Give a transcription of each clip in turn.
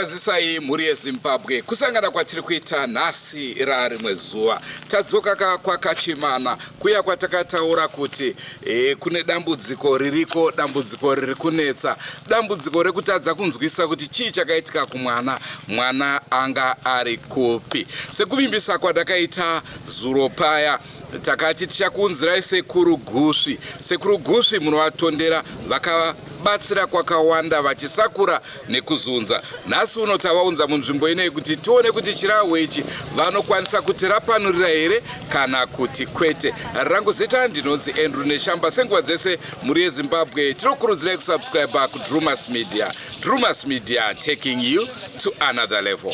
kwazisai mhuri yeZimbabwe kusangana kwatiri kuita nhasi rarimwe zuva. Tadzoka kwakachimana kuya kwatakataura kuti kune dambudziko ririko, dambudziko riri kunetsa, dambudziko rekutadza kunzwisa kuti chii chakaitika kumwana, mwana anga ari kupi. Sekuvimbisa kwadakaita zuro paya takati tichakunzirai Sekuru Gusvi. Sekuru Gusvi munovatondera vakabatsira kwakawanda vachisakura nekuzunza. Nhasi uno tavaunza munzvimbo inei kuti tione kuti chirahwe ichi vanokwanisa kuti rapanurira here kana kuti kwete. Rangu zita ndinonzi Andrew Neshamba. Senguva dzese mhuri yeZimbabwe tinokurudzirai kusubscribe kuDrumas Media. Drumas Media, taking you to another level.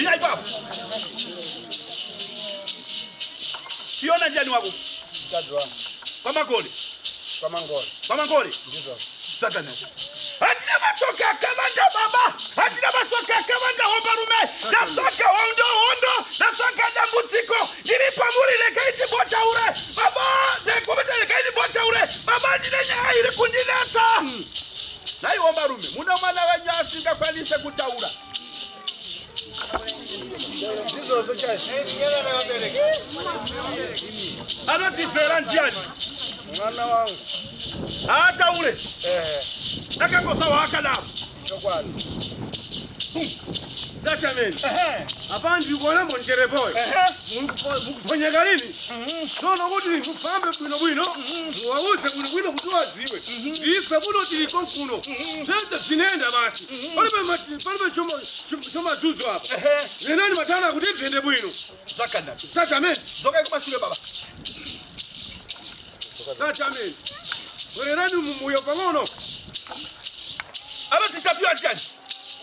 Bila ipapo. Siona njani wako. Kadwa. Kwa magoli. Kwa mangoli. Kwa magoli. Ndizo. Satana. Hatina masoka kamanda baba. Hatina masoka kamanda hobarume. Nasoka hondo. Nasoka dambutiko. Nilipa muri lekaiti bota ure. Baba, nekomete lekaiti bota ure. Baba ndinenya ile kundinata. Nai hobarume. Muna mwana wanyasi ngakwanise kutaura. Ndizo zocha. Ngela na wabeleke. Ano tifera njiani. Mwana wangu. Hata ule. Nakakosa waka na. Chokwani. Sasa mimi. Abandi ukona monjere boy. Mukufanya galini? Sono kuti mufambe bwino. Wawuse bwino kutoa ziwe. Isa buno tiliko kuno. Sasa zinenda basi. Palibe choma tuzo hapa. Nenani matana kuti tende bwino. Zakanda. Sasa mimi. Zoka kwa shule baba. Sasa mimi. Wererani mumuyo pangono. Aba titapia njani.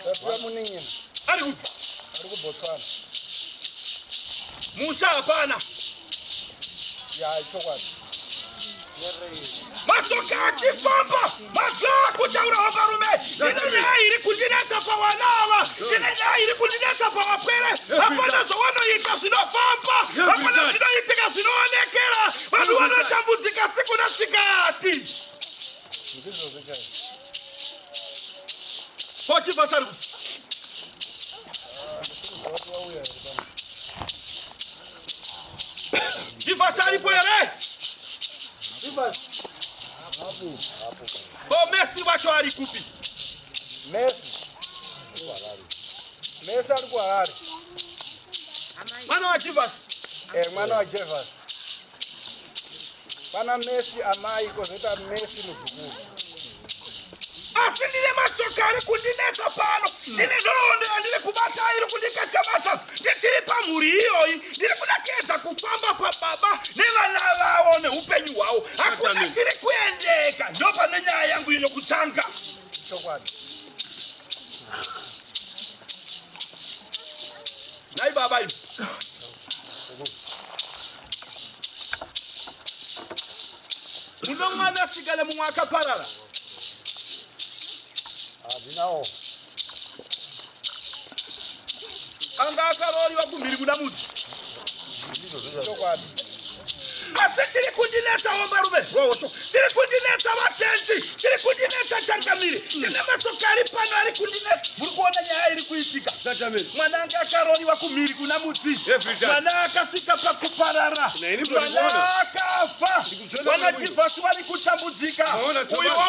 Tapia muningine. Ali upi? Ali ku Botswana. Musa hapana. Ya chokwani. Masoka akifamba. Masoka kutaura hobarume. Nina ili kundineta pa wanawa. Nina ili kundineta pa wapele. Hapana sowano yita sinofamba. Hapana sino yitika sinoonekera. Wadu wanatambutika siku na sikati. Ndizo zocha. Pochi basaru. Watu wauya. Kifasari kwere. Viva. Hapo. Bo Messi wacho alikupi. Messi. Messi alikuwa halali. Mwana wa Chivas. Mwana wa Jevas. Bana Messi amai kozeta Messi mukuru. Asindile masoka ali kundineta pano. Nile ndondo ndile kubata ili kundikatika bata. Nditiri pa muri hiyo. Ndile kudaketa kufamba pa baba. Nila na waone upenyu wao. Hakuna tiri kuendeka. Ndopa nenya yangu ino kutanga. Chokwani. Nai baba hiyo. Mundo mwana sigale mwaka parara. Adinao. Anga akaroli wa kumiri kuna muti. Chokwani. Tiri kundineta hobarume. Tiri kundineta watenzi. Tiri kundineta changamiri. Nina masokari pano ali kundineta. Mulikuona nyaya ili kuisika. Mwananga akaroli wa kumiri kuna muti. Mwanaka sika pa kuparara. Mwanaka afa. Wanachivasi wali kutambuzika.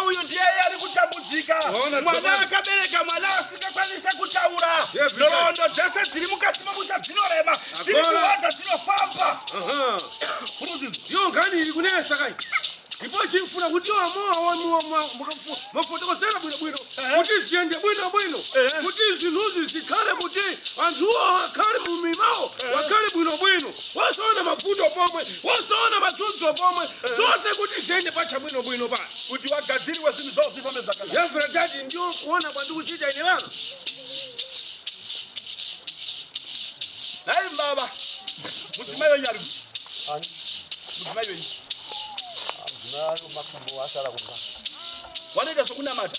Huyo ndiye ali kutambuzika. Mwanaka beleka mwana sika kwanisa kutaura. Norondo jese ziri mukati mabuta zinorema. Ziri kuwata zinofamba. Yo ngani ili kunesa kai. Ipo chimfuna kuti mafotoko sera bwino. Kuti siende bwino. Kuti zinuzi zikale kuti anthuwo akhale mumimao. Wakhale bwino. Wasaona mafundo pomwe. Wasaona matunzo pomwe. Zonse kuti siende pacha bwino pa. Kuti wagadziriwe zinthu zonse zifambe zakala. Yefra dati ndio kuona kwa ndugu chita ine bana. Nayi baba. Mutimayo nyari. Ani. Mutimayo nyari. Nalo makambo wasala kumba. Wanenda sokuna mata.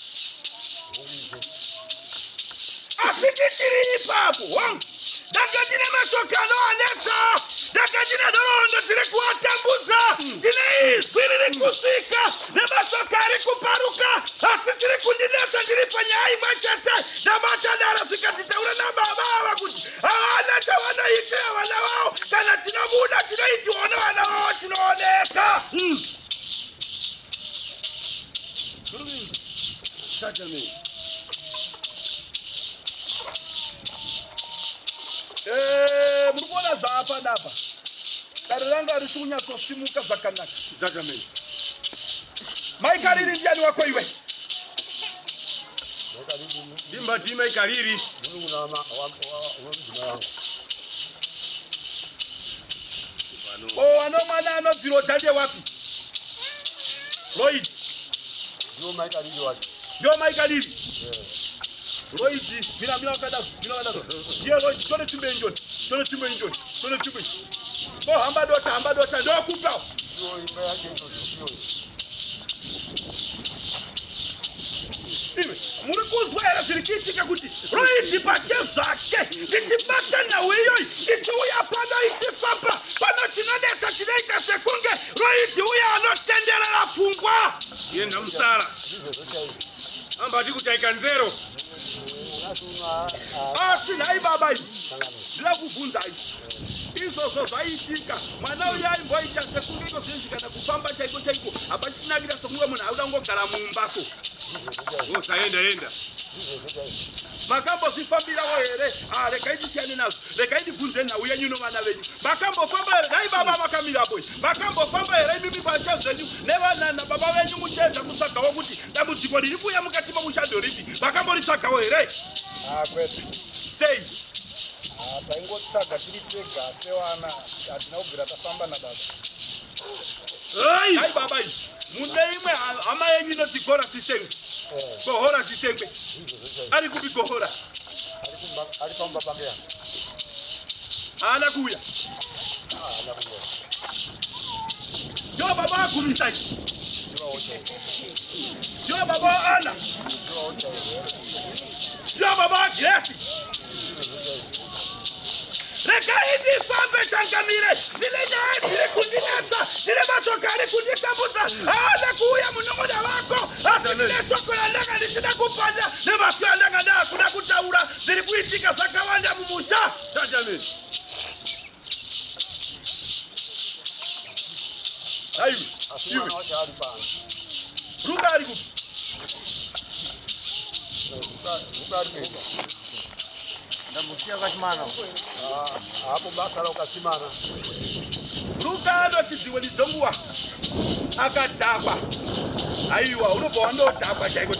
Afikitiri papo wangu. Dakatine masokano aneta. Dakatine dorondo zile kuwatambuza. Dine iswiri kusika. Ne masokari kuparuka. Asitiri kundineta zilifanya hai machete. Na matadara sikatitaura na baba wakuti. Awana tawana ite wana wao. Kana tina muda tina iti wana wao tinooneka. Sasa mimi. Mulikuona za hapa dapa. Karanga risunya kosimuka zakanaka. Sasa mimi. Maikariri ndiani wako iwe. Dimba ikariri. Ano mwana ano biro tande wapi? Lloyd. Ndio maikariri wapi? Ndio maikariri. Roiti, mina kada. Ye Roiti, tone timbenjoni. Bo hamba dota ndo kupa. Muri kuzwera zirikitika kuti Roiti pachezake nditibata na weyo ndituya pano itifamba pano chinodesa chinoita sekunge Roiti uya anotenderera pfungwa yenda musara amba tikutaika nzero sinai baba ndila kubvunza izvozvo zvaitika mwana uya aimboita sekunge inozvinzvikana kufamba chaiko hapachinakira somumwe munhu auda kungogara mumbaso osaenda makambozvifambirawo here regai tisiyane nazvo regai ndibvunze nhau yenyu novana venyu makambofamba here dai baba vakamirapo makambofamba here imimi pacha zvenyu nevana baba venyu muchiedza kutsvagawo kuti dambudziko riri kuuya mukati momushando ripi makamboritsvagawo here sei taingotsvaga tiri tega sevana hatina kubvira tafamba nababa dai baba izvi mune imwe hama yenyu inoti gora sisengwe gohora sisengwe ari kupi gohora ari pamba pangeya haana kuuya jo baba agumisai jo baba ana jo baba Grace regai ndifambe tangamire ndine nyaya dziri kundinetsa ndine mashoka ari kunditambudza haana kuuya munun'una wako asi ndine shoko randanga ndichida kupanda nemafyo andanga ndaakuda kutaura zviri kuitika zvakawanda mumusha tatamiri aiwe ruka ari kupi ndamusiya kachimana hapo basa la ukachimana ruka anoti dziwe lidzonguwa akadhakwa aiwa unobva wandodhakwa chaiko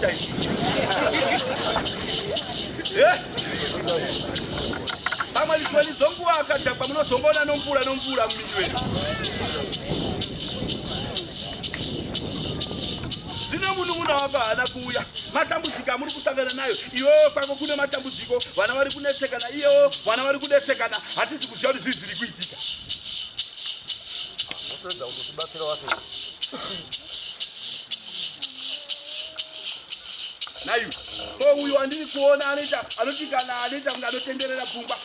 pamwe lidziwe lidzonguwa akadhakwa munozongoona nomvura mumindi wenu zvino munun'una wako haana kuuya matambudziko amuri kusangana nayo iwewo kwako kune matambudziko vana vari kunetsekana iyewo vana vari kudetsekana hatisi kuziva kuti zvii zviri kuitika nopedza kutotibatsira wase naiwe so uyu wandiri kuona anoti kana anoita kunge anotenderera pfungwa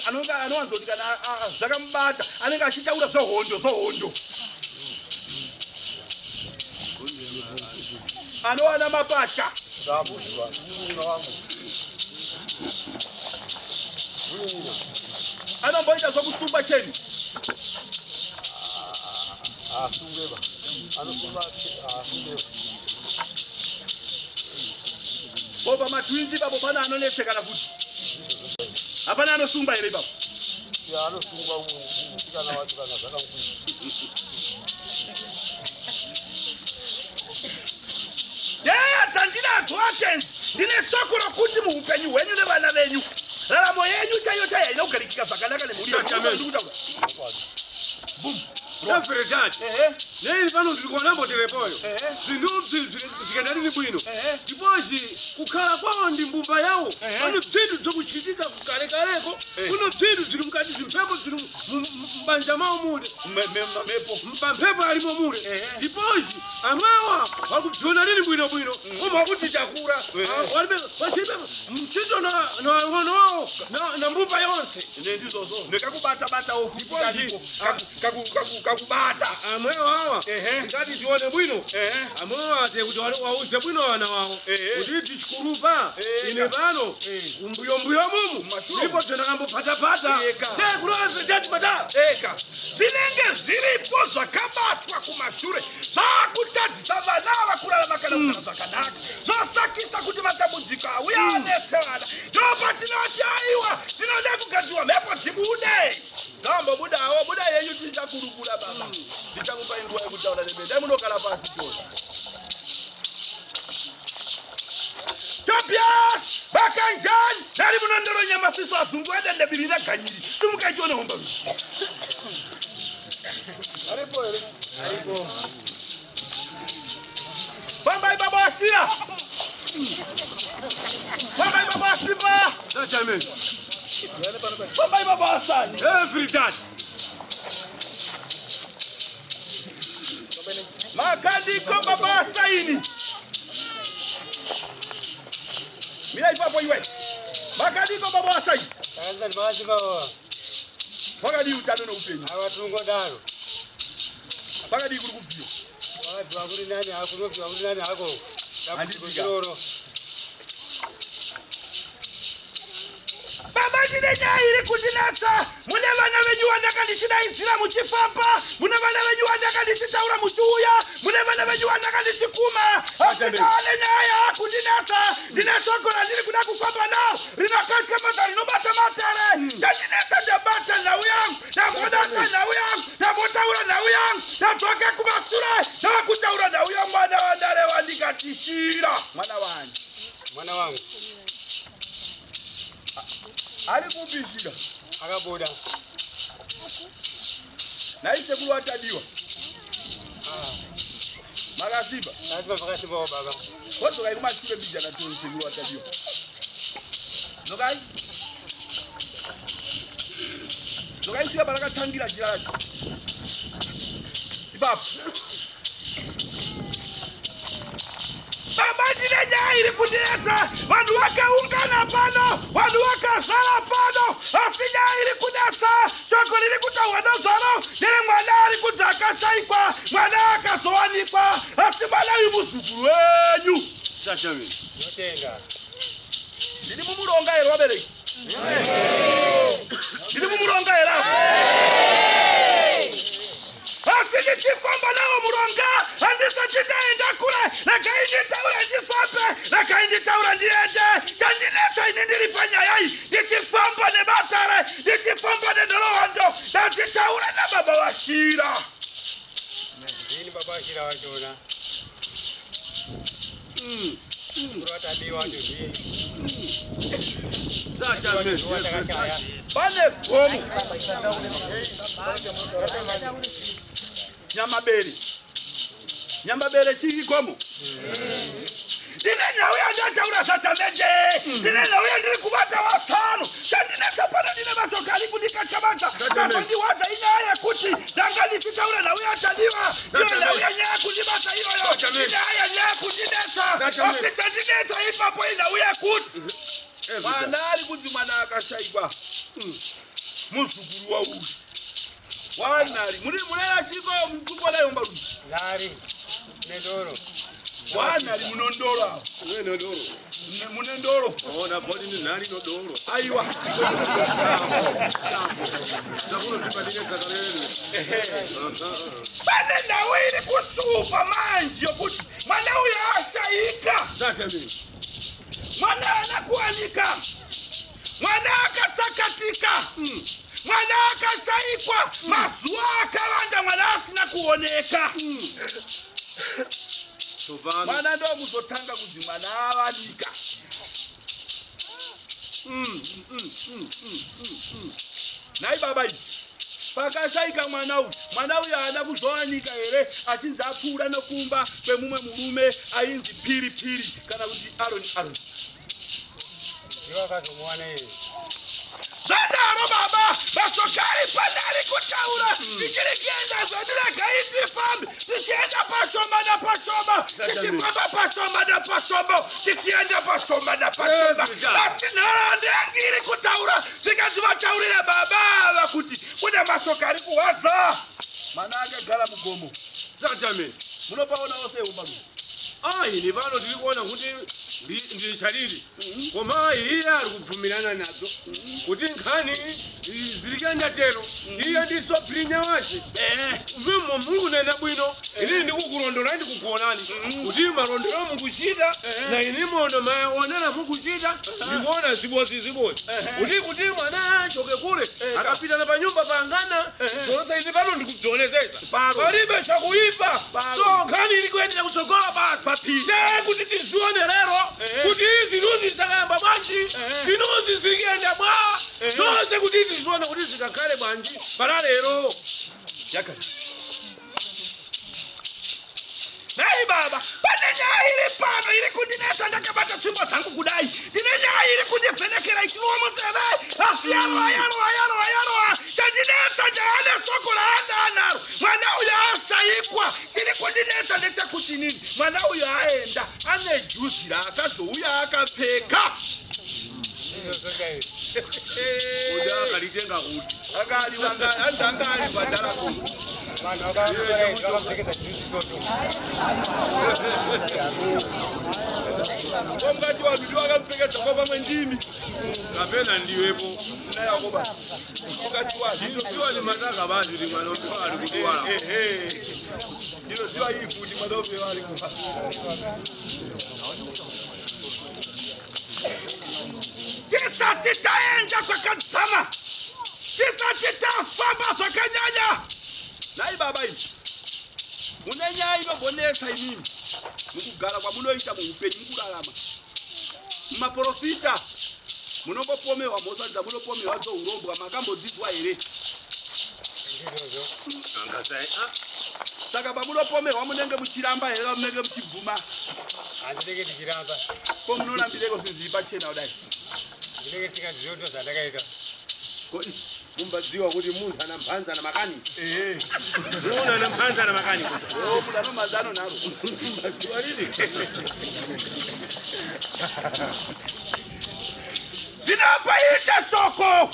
anowanzoti kana zvakamubata anenge achitaura zvohondo anowana mapatya ndabuzwa munun'una wangu anomboita zvokusumba cheni asungeba anosumba asungeba boba matwinji babo pana anonetsekana kuti hapana anosumba here babo anosungwa musikana wacho kana zvakamukwiza dzandinadzo atenzi ndine soko rokuti muupenyu hwenyu nevana venyu raramo yenyu chaiyo haina kugarikika zvakanaka nemhuri Everedad. Nei pano ndiri kuona mboterepoyo. Zvinhu zvikenda riri bwino. Ndipozi kukhala kwawo ndi mbumba yawo. Pane bvinhu zvokuchitika kukale kaleko. Kuno bvinhu zviri mukati zvimpepo zviri mbanja mawo mule. Mpampepo arimo mule. Ndipozi amawa wakubzona riri bwino. Koma kuti takura. Wachibe mchito na mbumba yonse. Ndizozvo. Ndikakubata ofuti kakubata. Amwewa hawa ngati tione bwino amwewa ate kuti wauze bwino wana wawo kuti tichikurupa ine pano mbuyo mumu ndipo tendakambopata tekuloze tati pata eka zvinenge zviripo zvakabatwa kumashure zvakutadzisa vana vakurarama kana kugara zvakanaka zvosakisa kuti matambudziko auya anetserana ndopatinoti aiwa zvinoda kugadzirwa mhepo dzibude dzambobudawo buda yenyu tichakurukura baba ndichakupa nguva yekutaura nemi dai munogara pasi chose Tobias Bakanjan dari munondoro nyamasiso azungu adende birira ganyiri tumukachiona homba aripo ere aripo bamba baba asira Baba baba sipa. Certamente. Baba baba asani. Every time. Makandiko baba asaini. Mira ipapo iwe. Makandiko baba asaini. Tanzania maji baba. Makandi utano na upenyi. Awatungo daro. Makandi kurukupio. Watu wanguri nani hakuno wanguri nani hako. Andi kiroro. Baba jine nyairi kudinata. Mune vana venyu wanakandishina Islamu chipapa. Mune vana venyu wanakandishitaura muchuya. Mune vana venyu wanakandishikuma. Asitale nyaya kudinata. Dinasokora ndiri kuda kukwamba nao. Rinakatika matari nobata matare. Jadinata jabata na uyang. Na modata na uyang. Na motaura na uyang. Na toke kumasura. Na kutaura na uyang. Mwana wandare wandikatishira. Mwana wangu. Mwana wangu. Ali kubishira. Akaboda. Na ite kulu atadiwa. Magasiba. Lazima pakati baba. Watu kai kumachule bijana tu kulu atadiwa. Nokai? Nokai siya baraka tangira jirani. Ibab. Baba jine nyairi kudeta. Wadu wake ungana pano. Wadu wake sala pano. Asijairi kudeta. Shoko nili kutawana zoro. Nili mwana ali kutaka saikwa. Mwana akasoanikwa. Asibala yubusukuru wenyu. Certamente. Yotenga. Nili mumuronga ero wabele. Nili mumuronga ero. Asiji chifamba nao muronga. Andisa chitaenda kule. Na kaindi taura jifape. Na kaindi taura ndiende. Jandineta inindilipanya yai. Dichifamba ne batare. Dichifamba ne nolondo. Na chitaura na baba washira. Nini baba shira wajona. Kurata biwa ndio. Certamente. Bane komu. Nyamabere chiri komu. Dine nawe anda ura satameje. Dine nawe ndiri kubata watano. Dine kapana dine masokali kudika chamata. Kandi waza inaya kuti. Dangali titaura nawe ataliwa. Dine nawe nyaya kudibata hiyo yo. Dine haya nyaya kudineta. Osita dineta ipapo inawe kuti. Manari kuti mwana akashaiba. Musukuru wa uri. Wanari. Munera chiko mkubo la yomba uri. Lari. Nedoro. Wanari munondoro. Nedoro. Munondoro. Ona bodi ni nani nodoro. Aiwa. Nakuno tibadile sakalele. Bane nawe ili kusupa manji yokuti. Mwana uya asaika. Certamente. Mwana anakuanika. Mwana akatsakatika. Mwana akasaikwa. Mazuwa akalanda mwana asina kuoneka. Mwana ndo muzotanga kuti mwana avanika. Nai baba iyi. Pakasaika mwana uyu haana kuzowanika here achinzi apfuura nokumba kwemumwe murume ainzi Piri kana kuti Aroni. Iwa kazomwana yeye. Zvadaro baba, vasokari padari kutaura. Tichirikienda zvadira gaiti fambi. Tichienda pashoma napashoma. Tichifamba pashoma napashoma. Tichienda pashoma napashoma. Basi nharaunda yangiri kutaura. Zvikati vataurira baba vakuti kune masokari kuwadza. Mana akagara mugomo. Certamente. Munopaona ose umaru. Ini vano tiri kuona kuti ndiri chariri. Koma iye ari kubvumirana nadzo. Kuti nkhani ziri kuenda tero. Iye ndisobrinya wache. Vimo muri kunena bwino. Ini ndikukurondora ndikukuonani. Kuti marondero mukuchita na ini mondo maonera mukuchita. Ndikuona zibozi. Kuti mwana achoke kule akapita na panyumba pangana. Zonse izi pano ndikudzionezesa. Palibe chakuipa. So nkhani iri kuendera kutsogola basi. Papite kuti tizione lero. Kuti zinuzi zakayamba bwanji. Zinuzi zikuenda bwa. Zonse kuti tizione kuti zikakhale bwanji. Para lero. Yakati. Nai baba pane nyaya iri pano iri kundinetsa ndakabata tsvimbo dzangu kudai ndine nyaya iri kundivhenekera ichilowa munzeve asi yaroa chandinetsa ndaane soko raandanaro mwana uyu asaikwa tiri kundinetsa ndechekuti nini mwana uyu aenda ane juzi raakazouya akapfeka uja akalitenga kuti andangali badala kuti vanhu vakapfekedzwa juzi toto omukati wanhu ndiwakamupfekedza kwa pamwe ndimi kapena ndiwepo nayakoba mukati wanhu nditoziwa ni mataka vanhu ri mwana upe ari kutuwala ndinoziva ifuti mwana upe vari kufa tisati taenda kwakadzama tisati tafamba zvakanyanya nai baba imi mune nyaya inogonetsa imimi mukugara kwamunoita muupenyu mukurarama mumaprofita munombopomewa mhosa dzamunopomewa dzourobwa makambodzidzwa here saka pamunopomerwa munenge muchiramba here munenge muchibvuma handinenge tichiramba ko munorambireko zvinhu pachena kudai ndinenge tisingazivo zvandakaita mumbadziwa kuti munhu ana mhanza na makani muona ana mhanza na makani munhu anomhanzano naro mbadziwa rini zinopaita soko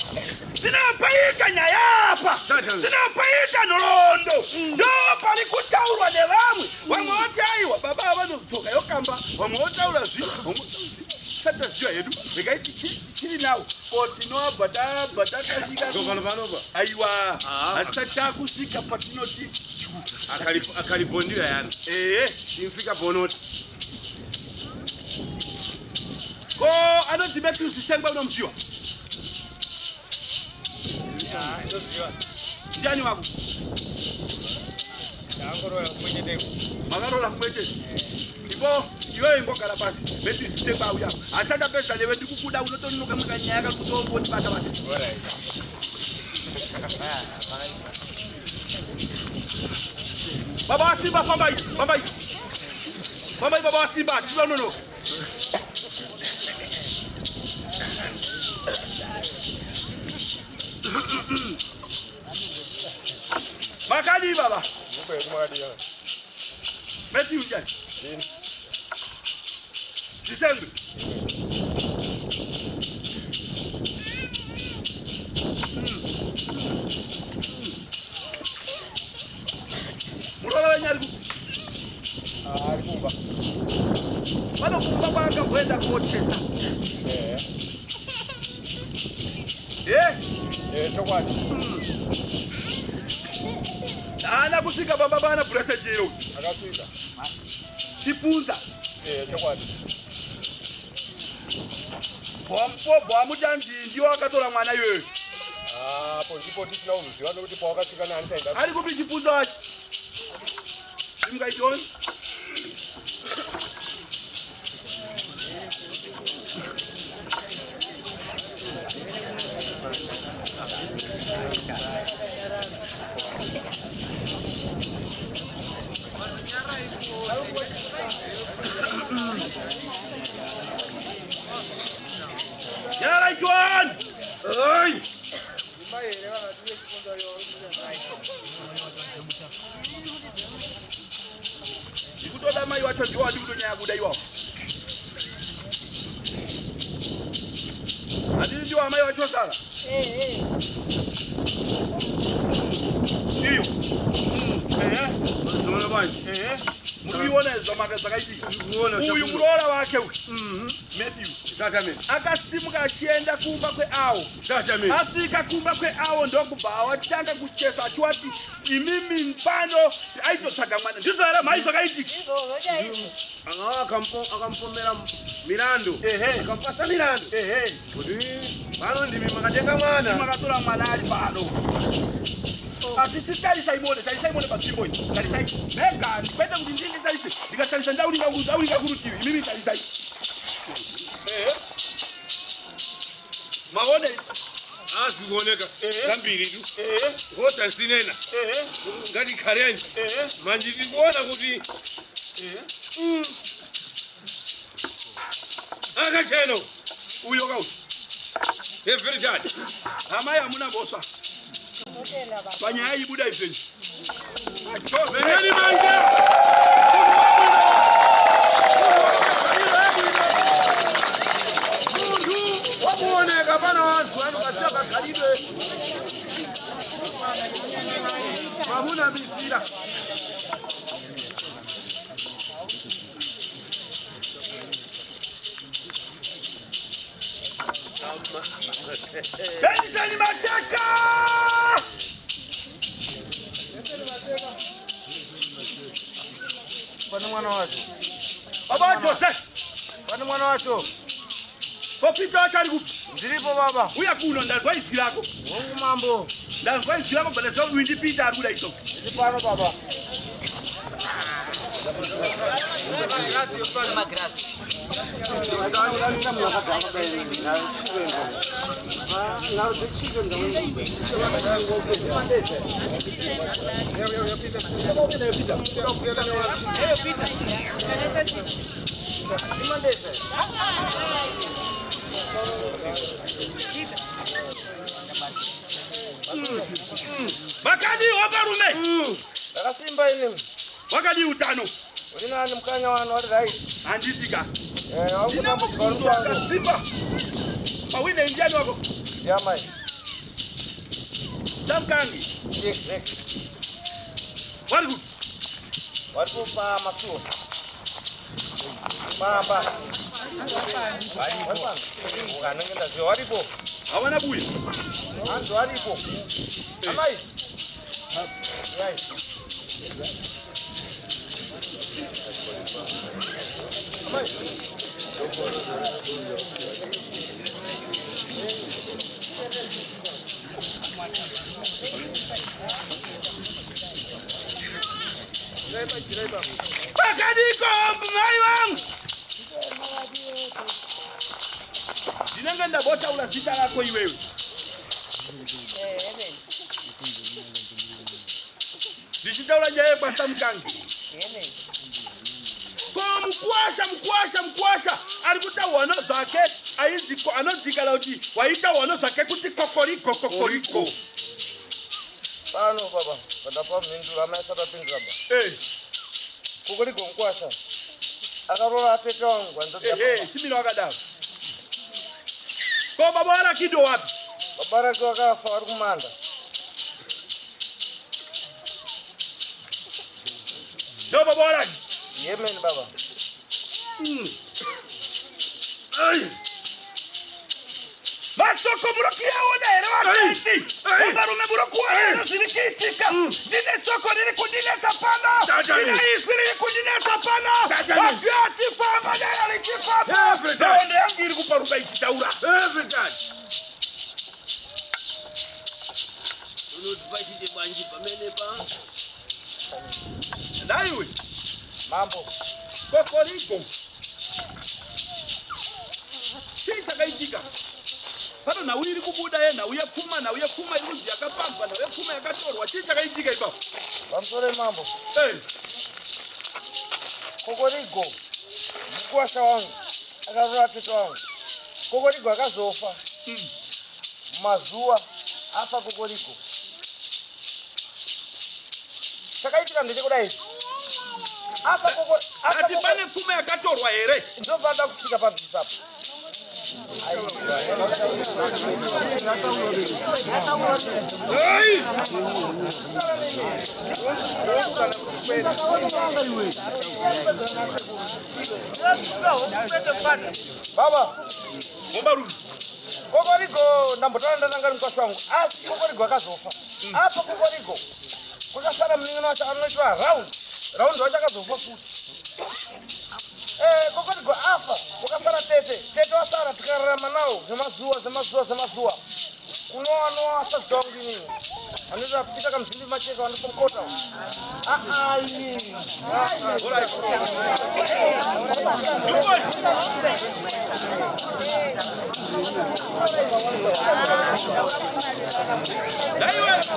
zinopaita nyaya apa zinopaita nhoroondo ndo pari kutaurwa nevamwe vamwe voti aiwa baba vanodzoka yokamba vamwe votaura zvitaziva hedu rekaiti chiri nawo potinoabva tasvika aiwa hatisati takusvika patinoti akalibhondira yani infika bonoti ko anonzi Matthew Zisengwa unomuziva ndoziva ndiani wako ndangoroya kumwenyeteko makarola kumwechete ipo iweyo imbogara pasi Matthew Zisengwa auya hatandapedza newe ndikukuda unotononoka mwakanyaya kakutopotibata bata baba wasimba fambai baba wasimba tinononoka makadi baba Matthew jani Zisengwe murola wenyari ari kumba vanokumba kwaakabwenda kotesa chokwadi haana kusvika baba vana blessed yeu akasvika chipunza chokwadi bwamupobwa muchandindi wakatora mwana iyoyo apo ndipo tisina uziva nokuti pawakasvika nani saenda ari kupi chipunza wacho imkaitoni Yara John! Oi! Ikutoda mai wacho ndiwa ndikutonya kuda iwawo. Adini ndiwa mai wacho sala. Iyo. Unaona bwana Muriona zomaka zakaitika. Uyu murola wake uyu. Matthew. Akasimuka achienda kumba kweawo. Asvika kumba kweawo ndokubva awatanga kuchesa achiwati imimi mpano aitotsvaga mwana. Ndizvo here mhai zvakaitika. akampomera mirandu akampasa mirandu kuti pano ndimi makatenga mwana Makatora mwana ari pano. Asi tarisaimone panzvimbo iyi. Tarisai. Mega kwete kuti ndingisaise. Ndikatarisa ndauringa kurutivi. Imimi tarisai. Maone azikuoneka zambiri tu ngosa sinena ngati khareni manje tikuona kuti Akacheno. Uyo kau. Everyday. Amaya amuna bosa. Banya ibuda ipenzi. Veneni manje. Mundu wamuoneka bana watu anokachapa kalibe. Mamuna bisira. Tani mateka! Bwana mwana watu. Baba Jose. Bwana mwana watu. Popita akali kupi? Ndilipo baba. Uya kuno ndalwa isilako. Mungu mambo. Ndalwa isilako bale so windi pita arula ito. Ndipano baba. Bakadi wabarume. Akasimba ini. Wakadi utano. Ulina ni mkanya wanu wali rai. Anditika. Wakuta mkikaru changu. Simba. Mawine indiani wako. Yamai. Tamkangi. Yek. Waliku. Waliku pa masuo. Pa. Walipo. Ukanengenda zio walipo. Hawana buya. Anzo walipo. Amai. Yai. Bakadiko mai wangu. Dinengenda bota ula sita lako iwewe. Dijita ula jaye kwa Tamkangi. Mkwasha alikuta wano zake aiziko anozika lauti waita wano zake kuti kokoriko. Pano baba, badapa mindu amesa tapindra ba. Kokoriko mkwasha. Akarola ateka wangu andoka. Simi wakadawa. Ko baba wala kido wapi? Babara kwa kafa wakumanda. Do baba wala. Yemen baba. Ay. Masoko burokia wodere wakati. Babarume burokuwa no sirikitika. Dine soko dine kudine tapana. Dine isiri kudine tapana. Wakati fama dere likifapa. Donde angiri kuparuka ikitaura. Every time. Unutufaishi banji pamene pa. Daiwe. Mambo. Kokoriko. Chisa kaitika. Pano na wili kubuda ye na uye kuma iluzi yakapamba na uye kuma yakatorwa. Chisa kaitika iba. Bamsole mambo. Kokoriko. Mkwasha wangu. Akarola ateka wangu. Kokoriko akazofa. Mazua. Hapa kokoriko. Sakaitika ndije kudai. Hapa kokoriko. Ati pane kuma yakatorwa ere. Ndo bada kushika pa pisapo. Hey! Baba, Mbaru. kokoriko ndambotanda nangari mkwasha wangu. Asi kokoriko akazofa. Hapa kokoriko. Kukasara mningino wacha anoitwa round wacha akazofa futi. Kokoriko afa. Kukasara tete wasara tikarama nao. Zemazua. Kunoa asa zongi nini. Anaweza kupita kama mzindi macheka wanapokota.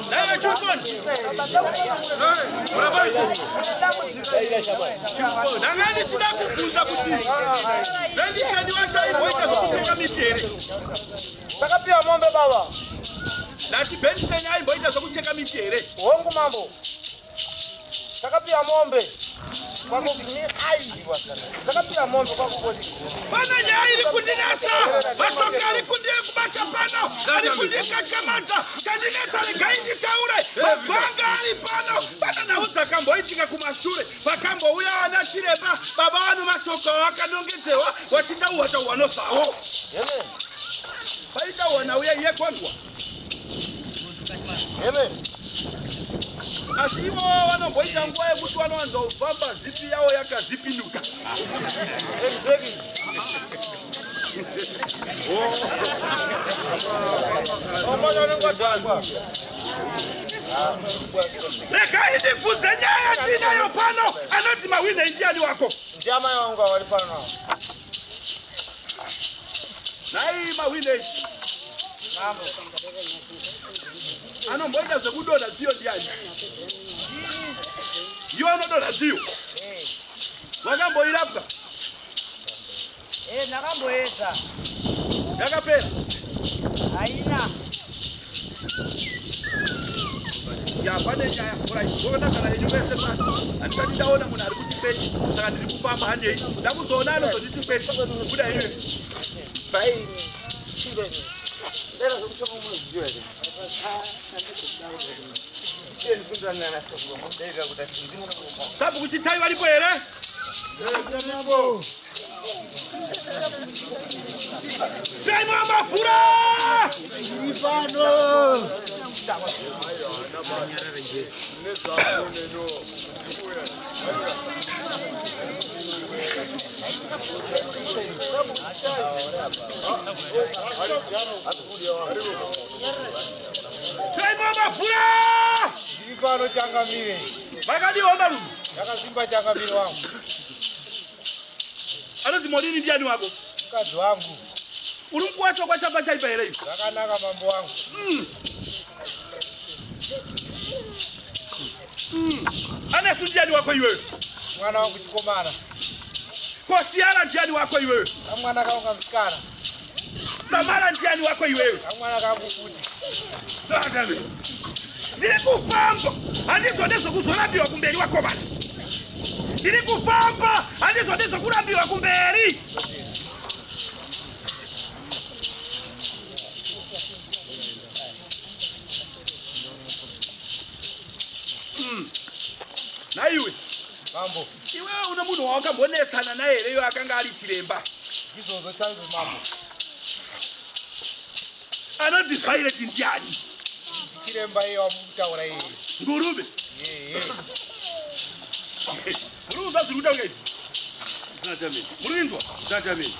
Daiwe chukoni. Unabasha. Nangani tinakufunza kuti. Bendi kadi wacha iboita zokucheka mitere. Takapia mombe baba. Lati bendi tenya iboita zokucheka mitere. Hongu mambo. Takapia mombe. Kwa kukini ai wasana. Takapia mombe kwa kukodi. Bana nyairi kundinata. Basokari kundie kubata pano. Kadi kundika kamata. Kandineta legaindi taure. Banga ali pano. Bana na uta kambo itika kumashure. Bakambo uya anachireba. Baba wanu masoko wakanongezewa. Wachita uwata uwanosa. Yeme. Baita uwana uya iye kwangwa. Yeme. Asiwo wanomboita nguwa yekuti wanowanza kufamba zipi yawo yakazipinduka. Exactly. Reka ndifunze nyaya tinayo pano. Anoti mawine ndiani wako. Njama yangu walipana nao. Nai mawine. Mambo. Anomboita zekudoda zio ndiani. Yo anododa zio. Wakamboirapwa. Nakamboeza. Yakapera. Haina. Ya pane nyaya kura iona kana yenyumese pasi. Andikati ndaona munhu ari kutipeni. Saka ndiri kufamba handei. Ndakuzoona anozotitipeni. Kuda iwe. Bai. Chibeni. Lera zokuchoma muziyo ere. Sabu kuchitai walipo ere? Time amafura! Time amafura! Ikano changamire. Bakadi omaru. Yakazimba changamire wangu. Anozi modini ndiani wako? Mkazi wangu. Urumkuwacho kwa chapa chaipa ere hiyo. Yakanaka mambo wangu. Ana sundiani wako iwewe. Mwana wangu chikomana. Kwa siara ndiani wako iwewe. Mwana kaunga msikana. Samara ndiani wako iwewe. Mwana kangu kuti. Sakame. Ndiri kufamba. Handizonezo kuzorambiwa kumberi wako bana. Ndiri kufamba. Handizonezo kurambiwa kumberi. Na iwe. Mambo. Iwe una munhu wakambonetsana naye ere akanga ari chiremba. Izozo changu mambo. Anoti pilot ndiani. Chiremba iyo amutaura iye. Ngurube. Uruza zikuta ngezi. Zatamini. Murindwa. Zatamini.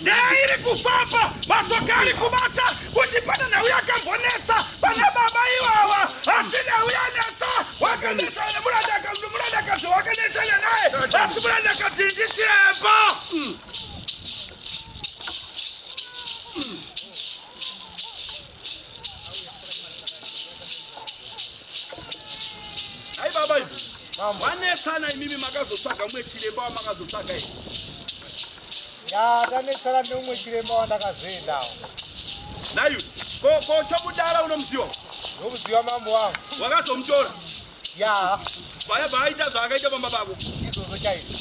Nairi kufamba, masokari kubata, kutipana na uya kambonesa, bana baba iwawa, asina uya nesa, wakanesa na mulada kazi, wakanesa na nae, asi mulada kazi ndisiemba. Hai baba hivi, wanesa na mimi makazotaka, mwe chiremba wa makazotaka hivi. Ya tanetsala nomwe chiremba wandakazenda. Nayu, ko chomudala unomziwa. Nomuziwa mambo wangu. Wakazomtora. Ya. Baya baita zvakaita bamba bako. Izozo chaito.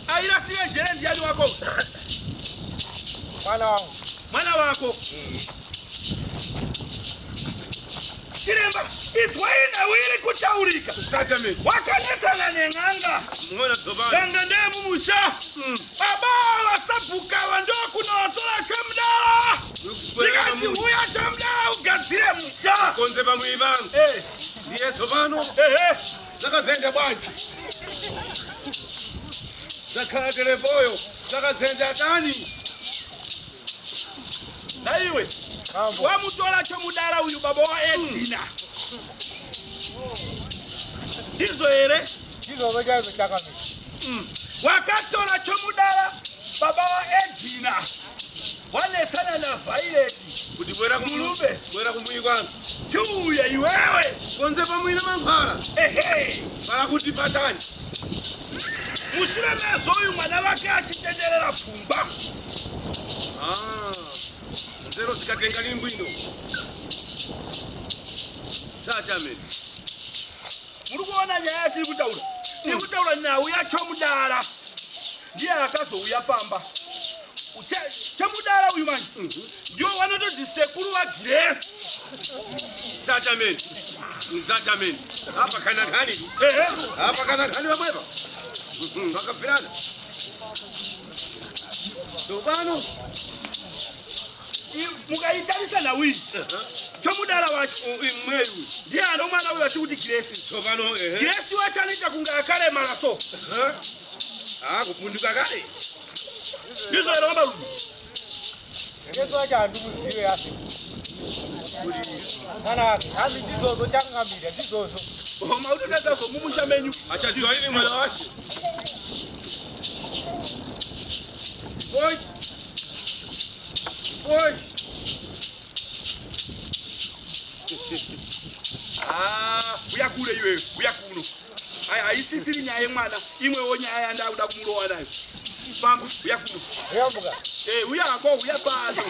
Aira siwe njere ndiani wako. Mwana wangu. Mwana wako. Chiremba, itwaina wiri kutaurika. Satamini. Wakanetsana neng'anga. Mwana zobani. Ganga ndemu musha. Baba wasabuka wandoa kunotola chamdala. Ndikati uya chamdala ugadzire musha. Konze pamuibangu. Ndiye zobano. Zakazenda bwanji. Zakhala telefoyo. Zakazenda tani. Na iwe. Mambo. Wamutola chamudala uyu baba wa etina. Ndizo ere. Izozo chaito chakamira. wakatola chomudala baba wa Edina wanetana na Vaileti kuti bwera kumulumbe bwera kumbuyi kwanu chuya iwewe konze pamwina mankhwala ehe para kuti patani musilemezo uyu mwana wake achitenderera pfungwa nzero zikatenga limbwino satamene muri kuona nyaya tiri kutaura nhau yachomudala ndiye akazouya pamba chomudala uyu manje ndio wanototi sekuru waGrace Exactamente. Apa kana khani? Apa kana khani wabweba? Vakapirana. Tobano. Mukayitarisa na wini. Chomudala wacho imweru. Ndiye ano mwana uyu ati kuti Grace. Tobano Grace wachanita kunga kale maraso. Kupunduka kale. Ndizo eromba rudu. Yesu acha ndugu ziwe asi. Kana hazi ndizozo changambira ndizozo. Maudu tatazo mumusha menyu. Acha ziwaini mwana wake. Boys. Uyakule iwe, uyakuno. Ayisisiri nyaye mwana, imwe wonyaya ndakuda kumulowa nayo. Pambu, uyakuno. Uyambuka. Uyako, uyapazo.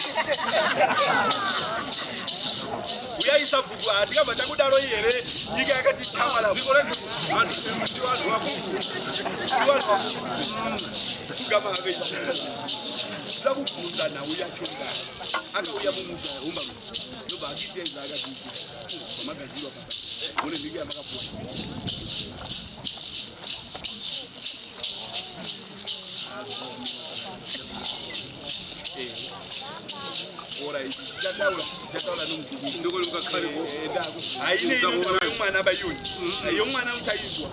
Uyaisa bugwa, ndikaba takudaro yere, nyika yakati tawala. Zikolezi. Ndiwanu wako. Kugama hakeja. Ndakubuzana uyachonga. Aka uyamumusha umba. Ndoba akiti izaga diki. Magajiro papa. Mune ndike amakapo. Ora iki jataula nomuziki Ndoko lukakhale ko. aine ino mwana bayuni ayo mwana mutayizwa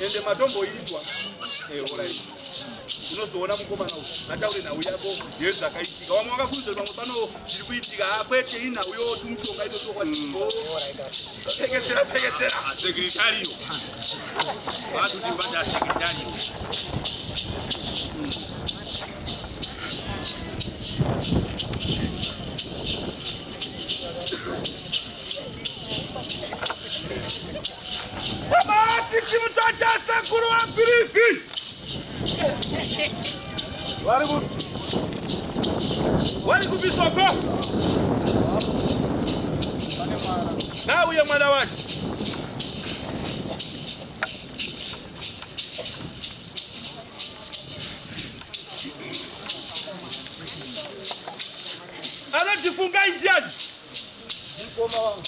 ende matombo yizwa ora iki unozoona mukomana uyu ataure nhau yako yezva akaitika wamwe wakakuudza kuti pamwe pano zviri kuitika akwete inhau yoti mushonga inotorwa dzimbo teketsera Sekretariyo. Watu timbada sekretariyo. Babati kimutaja sekuru wa Grisi wali kubisoko na uye mwana wake anajifunga injiani Mkoma wangu.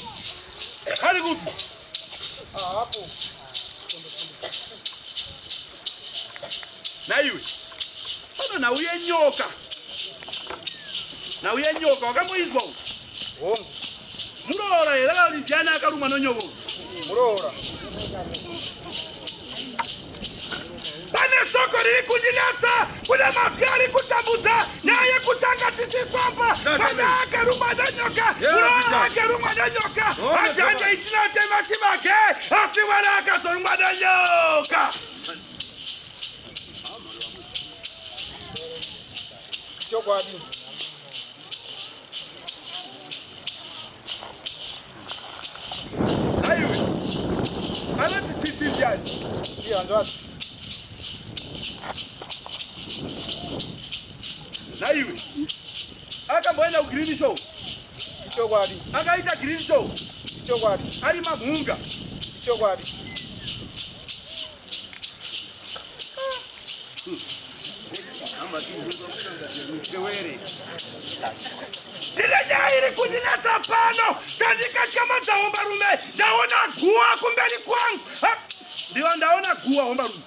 kali kupi Hapo. na iwe pano nauye nyoka wakamuizwa Wongo. mulora era lijana akaluma nonyobo Murora. pane soko riri kundinatsa kuna mafikari kutambuza naye kutanga tisikwamba kana akarumwa nanyoka mulora akarumwa nanyoka ajanja itinotema chimake asi mwana akazorumwa nanyoka Chokwadi. aiwe anoti tisiziyani Ndiyo ndwazi. naiwe akamboenda kugreen show Chokwadi. akaita green show Chokwadi. ari mamhunga Chokwadi. ile nyaya iri kundinatsa pano tandikatyamadza hombarume ndaona guwa kumberi kwangu ndiyo ndaona guwa hombarume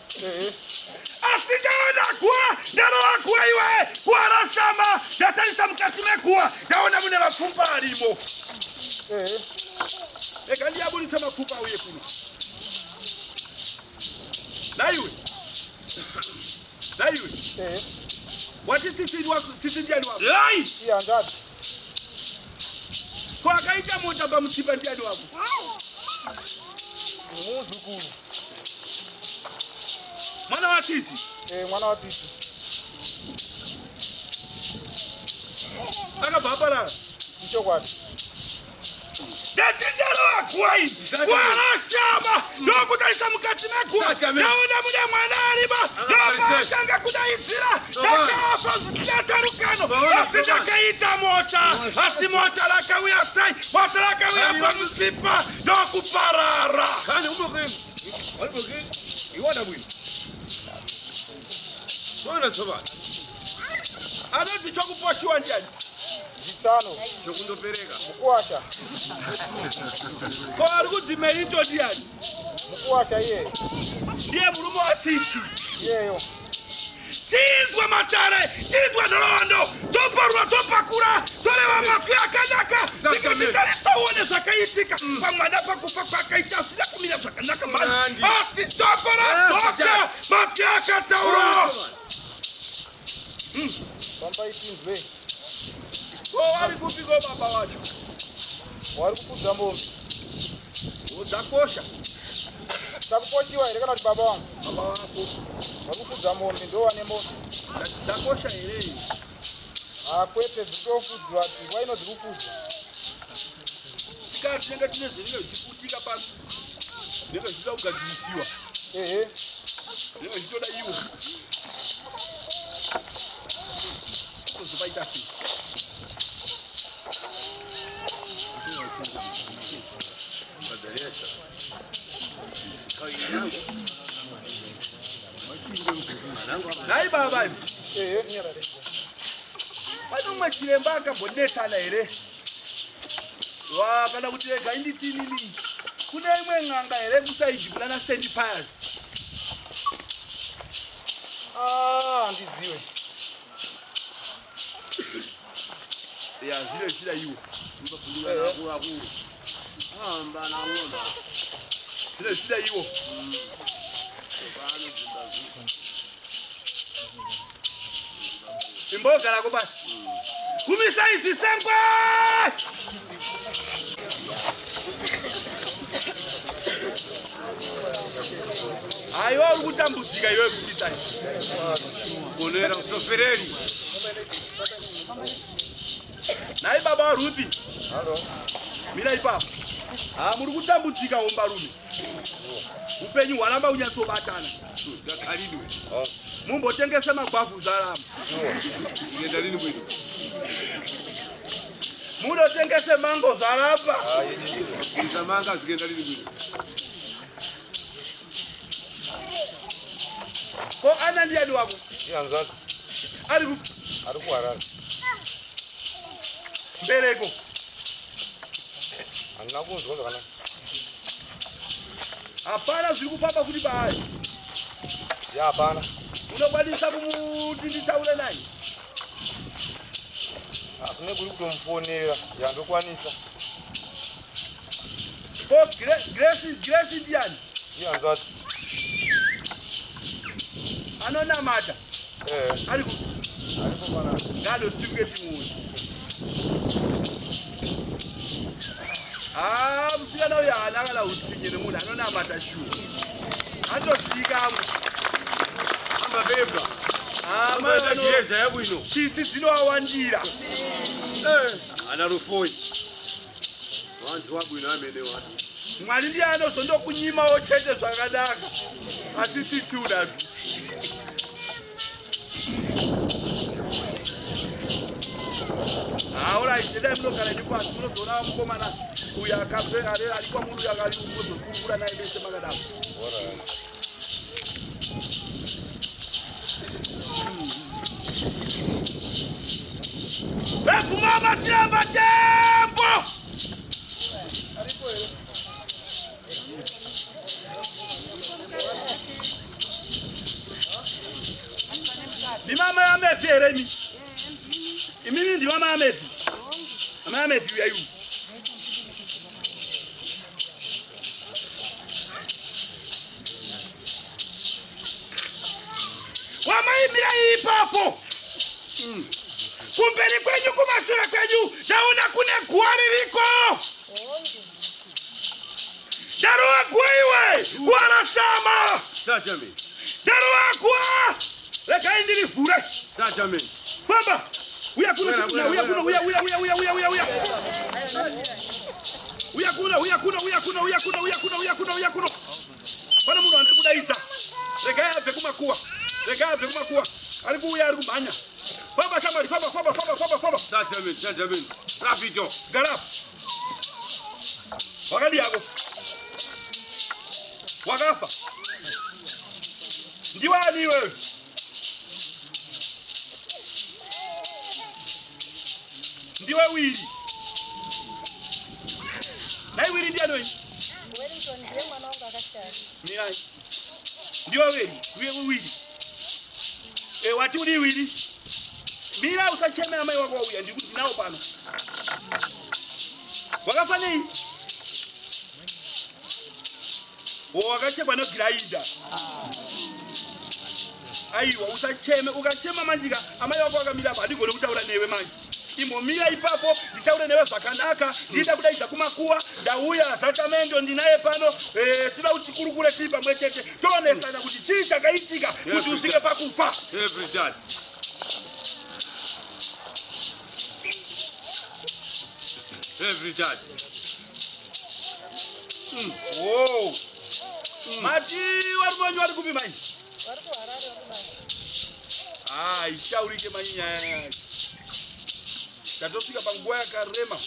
asi ndaona guwa ndarova guwa iwe guwa rasama ndatarisa mukati meguwa ndaona mune mapfupa arimo ega ndiyabudisa mapfupa uye kuno naiwe wati tsitsindiani wako Iya ndwazi. ko akaita mota pamutsipa ndiani wako Muzukuru. mwana wa tsitsi Mwana wa Titi. Aka babala. Icho kwati. Datindalo akwai. Warashama. Ndokutalisa mukati mekuwa. Naona muda mwana aliba. Ndokuatanga kudaizira. Ndakafa zitatarukano. Asitakaita mota. Asi mota laka uyasai. Mota laka uyapa mzipa. Ndokuparara. Kani umokeni. Walipokeni. Iwana bwino. Sona soba. Anoti chokuposhiwa ndiani. Zitano. Chokundopereka. Mkuacha. Kwa alikudzime into ndiani. Mkuacha ye. Ndiye mulumo wa Titi. Yeyo. Chizwa matare, chizwa dolondo, toparwa topakura, tolewa mafi akadaka, tikazitale tawone zakayitika, pamadapa kufa kwa kaita, sida kumila zakanaka mali, asi sopara, toka, mafi akatauro. Pampa itindwe. Wali kupigo baba wacho. Wali kupuza mbombi. Udakosha. Takupochiwa ile kana baba wangu. Baba wako. Wakupuza mbombi ndo wane mbombi. Udakosha ile. Akwete zitofudzwa ati waino zikupuza. Sikati nenga tineze ile zikutika basi. Nenga zita ukazisiwa. Nenga zitoda iwo. Kuzubaita si. Nai baba. Wano mwachiremba akamboneta na ere. Wa kana kuti ega indi tinini. Kuna imwe nganga ere kusaidi kuna St. Pius. Ndiziwe. Ya zile shida hiyo. Mbapulula na kula. Amba na ngona. Zile shida hiyo. Imboga lako basi. Kumisa hizi sengwe. Ayo ukutambuzika iwe kupita. Bonera kutofereli. Nai baba Ruthi. Halo. Mira ipapa. Muri kutambudzika omba rume. Upenyu walamba unyasobatana. Kalidwe. Mumbotengesa magwafu zalama. Ngenda lini bwino. Munotengese mango zalapa. Nzamanga zigenda lini bwino. Ko ana ndiani wako? Yanzazi. Ari Harara. Mbereko. Anakunzwa kana. Hapana ziri kupamba kuti bahari. Ya hapana. Unokwanisa kumutindisa ule nani? Akune kuri kutomfonera yandokwanisa. Ko Grace ndiani? Yanzazi. Anona mata. Ari ku. Ariko bana. Ngalo sibuketi munhu. Msiyana uya alakala utinyere munhu anona mata shu. Atosika mu. Amabeba. Mwana Ngeza yabwino. chiti dzinowawandira. Ana rufoi. Vantu wabwino amene watu. Mwari ndiye anozondokunyimawo chete zvakadaka. Attitude. Alright, today mnokala ndi kwasi munozona mukomana uya akapera ari alikuwa munhu yakali kuzokungura naye bese makadama. Kumama tiamba tempo. Di mama ya mepi eremi. Imini di mama ya mepi. Mama ya mepi ya yu. Wama imira hii papo. Kumbeni kwenyu kumasura kwenyu. Nauna kune kuwaririko. Daruwa kuiwe. Warasama. Sachame. Daruwa kuwa. Leka indiri vure. Tatameni. Baba. Uya kuna. Bana munhu andiri kudaidza. Rega yabve kumakuwa. Ari kuuya ari kumhanya. Famba shamwari, famba. Tatameni. Rapito. Garap. Wakadi yako. Wakafa. Ndiwani wewe? Ndiwe wili. Nai wili ndiye noi. Wellington ndiye mwana wangu akashari. Nai. Ndiwe wili. Wewe wili. Wati uri wili. Bila usachemera mai wako uya ndikuti nawo pano. Wakafa nei? Wakachekwa no grinder. Aiwa usacheme ukachema manjika amai wako akamira pa ndikone kutaura newe manje. Imomira ipapo nditaure newe zvakanaka ndida kudaidza kumakuwa ndauya Sacramento ndinaye pano tira kuti kurukure tiri pamwe chete tonesana kuti chii chakaitika kuti usvike pakufa. Every dad. Wow. Mati warumonyo wari kupi mai? Wari kuharare wakubaya. Ishaurike manyanya. Tatosvika panguva yakarema.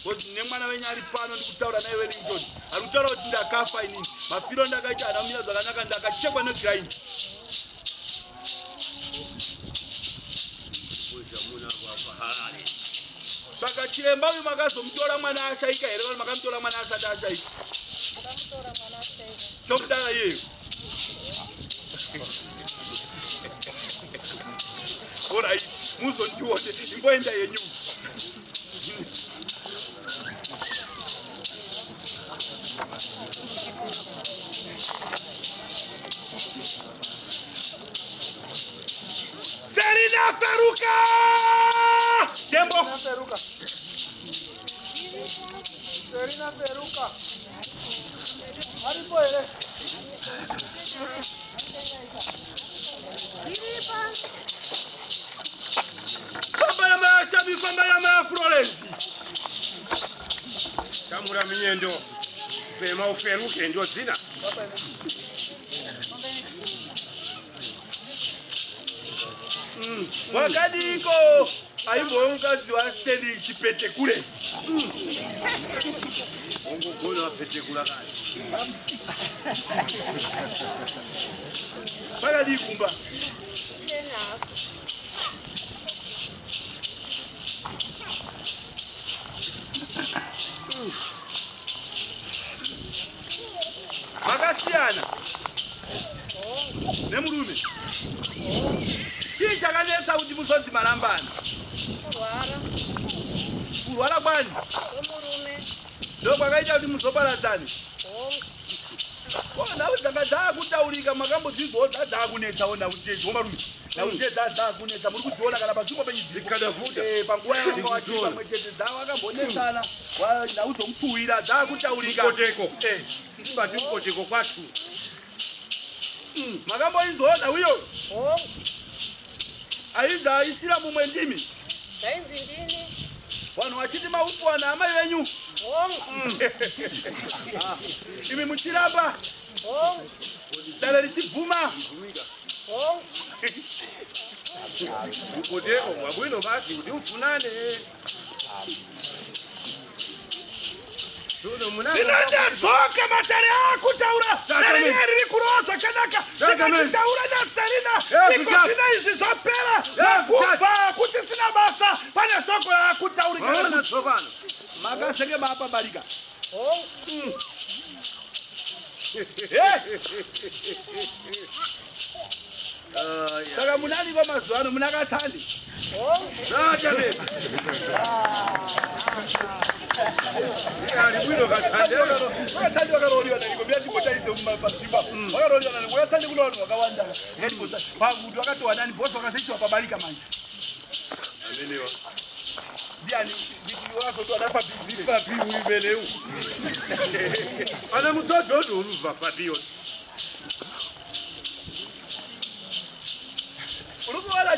Kuti nemwana wenyu ari pano ndikutaura naye Wellington. Ari kutaura kuti ndakafa inini. Mafiro ndakaita anamira zvakanaka ndakachekwa negrind. Saka chiremba uyu makazomutora mwana ashaika here kana makamutora mwana asati ashaika? Akamutora mwana ashaika. Chomutara iyeyo. Alright, muzondione imboenda yenyu. Serina Feruka! Tembo! Serina Feruka. Aripo ere. Famba ya maya Florence. Kamura minyendo. Fema uferuke ndio zina. Wakadiko aimbo mukazi wa stendi chipete kule. Mungu kuna pete kula kale. Wakadikumba. Makasiyana. Nemurume. Chii chakanetsa kuti musodzi marambana? Kurwara kwani? Ndo kwakaita kuti muzoparadzane. Nawe dzanga dzakutaurika makambodzizwawo dzadzakunetsawo nautedzi marume. Nautedzi dzadzakunetsa muri kudziona kana padzimbo Zikadavuta. panguva yavangawachipa pamwe chete dzavo akambonetsana. Nauzomutuwira dzakutaurika. Koteko. Mbati koteko kwatu. Makamboizona uyo. Aidza aisira mumwe ndimi. Dainzi ndini. Vanhu vachiti maupuwana amai venyu. Imi muchirapa. Dare richibvuma. Koteko mwabwino basi kuti ufunane. Ndinodzoka matare akutaura. Dare riri kuroza kanaka. Ndikataura naSerina. Ndikosina izvi zvapera. Nakubva kusisina basa. Pane soko yakutaurika. Makasenge mapabarika. Saka munani vamazuva ano munakatandi. Alibwino katandeka. Wakatandi wakaroriwa nariko. Mbia ndikotarise mumapasimba. Wakaroriwa nariko. Wakatandi kuna vanhu wakawanda. Pamuti wakatowa nani bosi wakasechiwa pabarika manje. Ameniwa. Ndiani ndikuwako anapabidzire. Papi uimeleu. Ana mtoto uruva padio.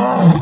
Mkarangang.